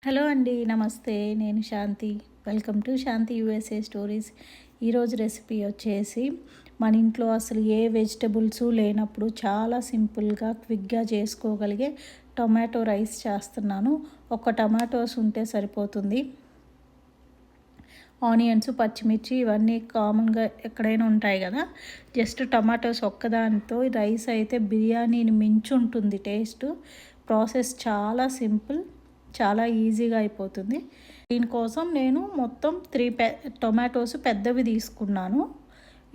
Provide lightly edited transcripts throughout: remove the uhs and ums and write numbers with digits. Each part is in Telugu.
హలో అండి. నమస్తే. నేను Shanti. Welcome to Shanti USA stories. ఈరోజు రెసిపీ వచ్చేసి మన ఇంట్లో అసలు ఏ వెజిటబుల్స్ లేనప్పుడు చాలా సింపుల్గా క్విక్గా చేసుకోగలిగే టొమాటో రైస్ చేస్తున్నాను. ఒక టమాటోస్ ఉంటే సరిపోతుంది. ఆనియన్స్, పచ్చిమిర్చి ఇవన్నీ కామన్గా ఎక్కడైనా ఉంటాయి కదా. జస్ట్ టమాటోస్ ఒక్కదానితో రైస్ అయితే బిర్యానీని మించి ఉంటుంది టేస్ట్. ప్రాసెస్ చాలా సింపుల్, చాలా ఈజీగా అయిపోతుంది. దీనికోసం నేను మొత్తం 3 టొమాటోస్ పెద్దవి తీసుకున్నాను.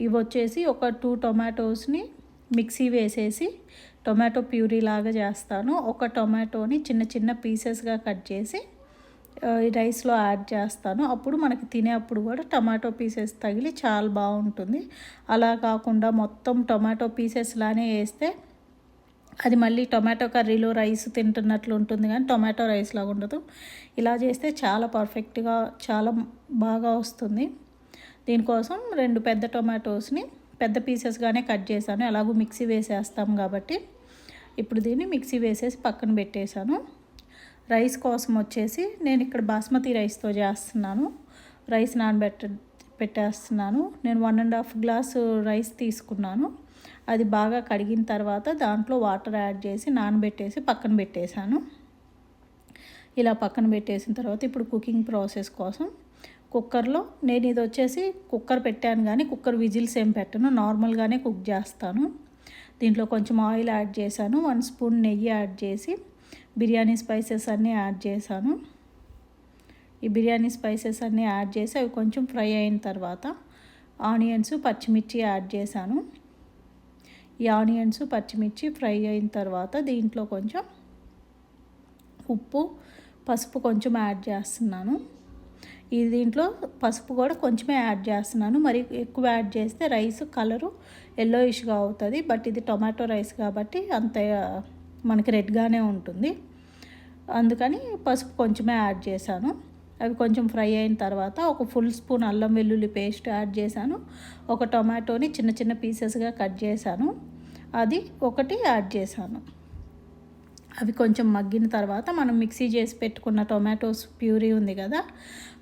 ఇవి వచ్చేసి ఒక 2 టొమాటోస్ని మిక్సీ వేసేసి టొమాటో ప్యూరీ లాగా చేస్తాను. ఒక టొమాటోని చిన్న చిన్న పీసెస్గా కట్ చేసి ఈ రైస్లో యాడ్ చేస్తాను. అప్పుడు మనకి తినేప్పుడు కూడా టమాటో పీసెస్ తగిలి చాలా బాగుంటుంది. అలా కాకుండా మొత్తం టొమాటో పీసెస్లానే వేస్తే అది మళ్ళీ టొమాటో కర్రీలో రైస్ తింటున్నట్లు ఉంటుంది, కానీ టొమాటో రైస్ లాగా ఉండదు. ఇలా చేస్తే చాలా పర్ఫెక్ట్గా చాలా బాగా వస్తుంది. దీనికోసం 2 పెద్ద టొమాటోస్ని పెద్ద పీసెస్గానే కట్ చేశాను. ఎలాగో మిక్సీ వేసేస్తాం కాబట్టి ఇప్పుడు దీన్ని మిక్సీ వేసేసి పక్కన పెట్టేశాను. రైస్ కోసం వచ్చేసి నేను ఇక్కడ బాస్మతి రైస్తో చేస్తున్నాను. రైస్ పెట్టేస్తున్నాను. నేను 1.5 గ్లాసు రైస్ తీసుకున్నాను. అది బాగా కడిగిన తర్వాత దాంట్లో వాటర్ యాడ్ చేసి నానబెట్టేసి పక్కన పెట్టేశాను. ఇలా పక్కన పెట్టేసిన తర్వాత ఇప్పుడు కుకింగ్ ప్రాసెస్ కోసం కుక్కర్లో నేను ఇది వచ్చేసి కుక్కర్ పెట్టాను, కానీ కుక్కర్ విజిల్స్ ఏం పెట్టను, నార్మల్గానే కుక్ చేస్తాను. దీంట్లో కొంచెం ఆయిల్ యాడ్ చేశాను, 1 స్పూన్ నెయ్యి యాడ్ చేసి బిర్యానీ స్పైసెస్ అన్నీ యాడ్ చేశాను. ఈ బిర్యానీ స్పైసెస్ అన్నీ యాడ్ చేసి అవి కొంచెం ఫ్రై అయిన తర్వాత ఆనియన్స్, పచ్చిమిర్చి యాడ్ చేశాను. ఈ ఆనియన్స్, పచ్చిమిర్చి ఫ్రై అయిన తర్వాత దీంట్లో కొంచెం ఉప్పు, పసుపు కొంచెం యాడ్ చేస్తున్నాను. దీంట్లో పసుపు కూడా కొంచెమే యాడ్ చేస్తున్నాను. మరి ఎక్కువ యాడ్ చేస్తే రైస్ కలరు ఎల్లోయిష్గా అవుతుంది. బట్ ఇది టొమాటో రైస్ కాబట్టి అంత మనకి రెడ్గానే ఉంటుంది. అందుకని పసుపు కొంచెమే యాడ్ చేశాను. అవి కొంచెం ఫ్రై అయిన తర్వాత ఒక ఫుల్ స్పూన్ అల్లం వెల్లుల్లి పేస్ట్ యాడ్ చేశాను. ఒక టొమాటోని చిన్న చిన్న పీసెస్గా కట్ చేశాను, అది ఒకటి యాడ్ చేశాను. అవి కొంచెం మగ్గిన తర్వాత మనం మిక్సీ చేసి పెట్టుకున్న టొమాటోస్ ప్యూరీ ఉంది కదా,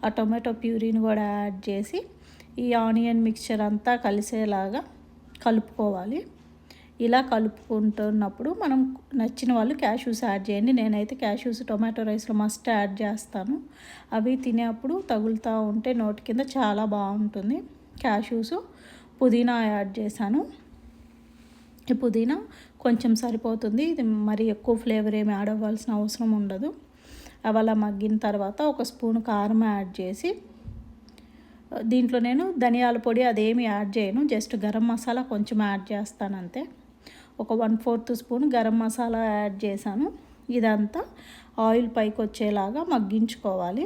ఆ టొమాటో ప్యూరీని కూడా యాడ్ చేసి ఈ ఆనియన్ మిక్చర్ అంతా కలిసేలాగా కలుపుకోవాలి. ఇలా కలుపుకుంటున్నప్పుడు మనం నచ్చిన వాళ్ళు క్యాష్యూస్ యాడ్ చేయండి. నేనైతే క్యాష్యూస్ టొమాటో రైస్లో మస్ట్ యాడ్ చేస్తాను. అవి తినేప్పుడు తగులుతూ ఉంటే నోటి కింద చాలా బాగుంటుంది. క్యాష్యూస్, పుదీనా యాడ్ చేశాను. ఈ పుదీనా కొంచెం సరిపోతుంది, ఇది మరి ఎక్కువ ఫ్లేవర్ ఏమి యాడ్ అవ్వాల్సిన అవసరం ఉండదు. అవి అలా మగ్గిన తర్వాత ఒక స్పూన్ కారం యాడ్ చేసి దీంట్లో నేను ధనియాల పొడి అదేమి యాడ్ చేయను, జస్ట్ గరం మసాలా కొంచెం యాడ్ చేస్తాను అంతే. ఒక 1/4 స్పూన్ గరం మసాలా యాడ్ చేశాను. ఇదంతా ఆయిల్ పైకి వచ్చేలాగా మగ్గించుకోవాలి.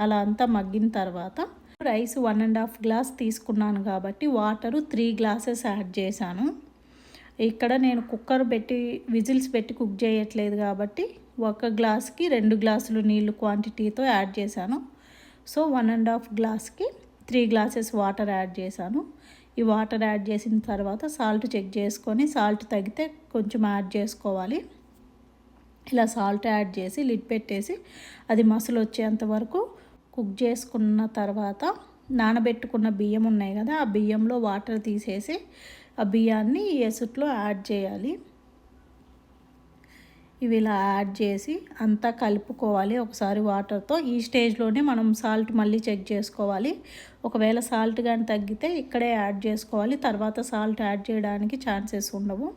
అలా అంతా మగ్గిన తర్వాత రైస్ 1.5 గ్లాస్ తీసుకున్నాను కాబట్టి వాటరు 3 గ్లాసెస్ యాడ్ చేశాను. ఇక్కడ నేను కుక్కర్ పెట్టి విజిల్స్ పెట్టి కుక్ చేయట్లేదు కాబట్టి 1 గ్లాస్కి 2 గ్లాసులు నీళ్ళు క్వాంటిటీతో యాడ్ చేశాను. సో 1.5 గ్లాస్కి 3 గ్లాసెస్ వాటర్ యాడ్ చేశాను. ఈ వాటర్ యాడ్ చేసిన తర్వాత సాల్ట్ చెక్ చేసుకొని సాల్ట్ తగ్గితే కొంచెం యాడ్ చేసుకోవాలి. ఇలా సాల్ట్ యాడ్ చేసి లిడ్ పెట్టేసి అది మసలు వచ్చేంత వరకు కుక్ చేసుకున్న తర్వాత నానబెట్టుకున్న బియ్యం ఉన్నాయి కదా, ఆ బియ్యంలో వాటర్ తీసేసి ఆ బియ్యాన్ని ఈ ఎసుట్లో యాడ్ చేయాలి. ఇవి ఇలా యాడ్ చేసి అంతా కలుపుకోవాలి ఒకసారి వాటర్తో. ఈ స్టేజ్లోనే మనం సాల్ట్ మళ్ళీ చెక్ చేసుకోవాలి. ఒకవేళ సాల్ట్ కానీ తగ్గితే ఇక్కడే యాడ్ చేసుకోవాలి, తర్వాత సాల్ట్ యాడ్ చేయడానికి ఛాన్సెస్ ఉండవు.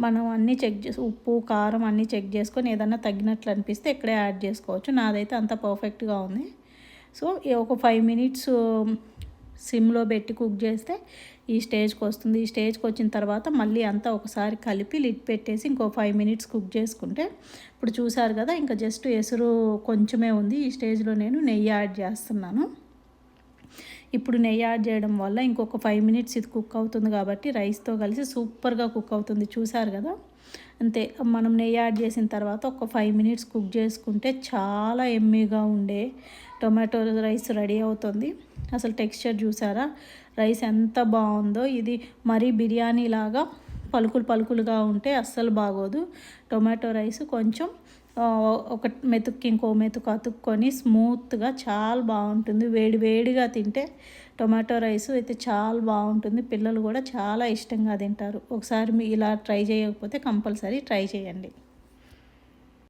మనం అన్నీ చెక్ చేసి ఉప్పు, కారం అన్నీ చెక్ చేసుకొని ఏదన్నా తగ్గినట్లు అనిపిస్తే ఇక్కడే యాడ్ చేసుకోవచ్చు. నాదైతే అంత పర్ఫెక్ట్గా ఉంది. సో ఒక 5 మినిట్స్ సిమ్లో పెట్టి కుక్ చేస్తే ఈ స్టేజ్కి వస్తుంది. ఈ స్టేజ్కి వచ్చిన తర్వాత మళ్ళీ అంతా ఒకసారి కలిపి లిడ్ పెట్టేసి ఇంకో 5 మినిట్స్ కుక్ చేసుకుంటే ఇప్పుడు చూసారు కదా, ఇంకా జస్ట్ ఎసురు కొంచెమే ఉంది. ఈ స్టేజ్లో నేను నెయ్యి యాడ్ చేస్తున్నాను. ఇప్పుడు నెయ్యి యాడ్ చేయడం వల్ల ఇంకొక 5 మినిట్స్ ఇది కుక్ అవుతుంది కాబట్టి రైస్తో కలిసి సూపర్గా కుక్ అవుతుంది. చూసారు కదా, అంతే. మనం నెయ్యి యాడ్ చేసిన తర్వాత ఒక 5 మినిట్స్ కుక్ చేసుకుంటే చాలా ఎమ్మీగా ఉండే టొమాటో రైస్ రెడీ అవుతుంది. అసలు టెక్స్చర్ చూసారా, రైస్ ఎంత బాగుందో. ఇది మరీ బిర్యానీ లాగా పలుకులుగా ఉంటే అస్సలు బాగోదు. టొమాటో రైస్ కొంచెం ఒక మెతుక్కి ఇంకో మెతుకు అతుక్కొని స్మూత్గా చాలా బాగుంటుంది. వేడి వేడిగా తింటే టొమాటో రైస్ అయితే చాలా బాగుంటుంది. పిల్లలు కూడా చాలా ఇష్టంగా తింటారు. ఒకసారి మీ ఇలా ట్రై చేయకపోతే కంపల్సరీ ట్రై చేయండి.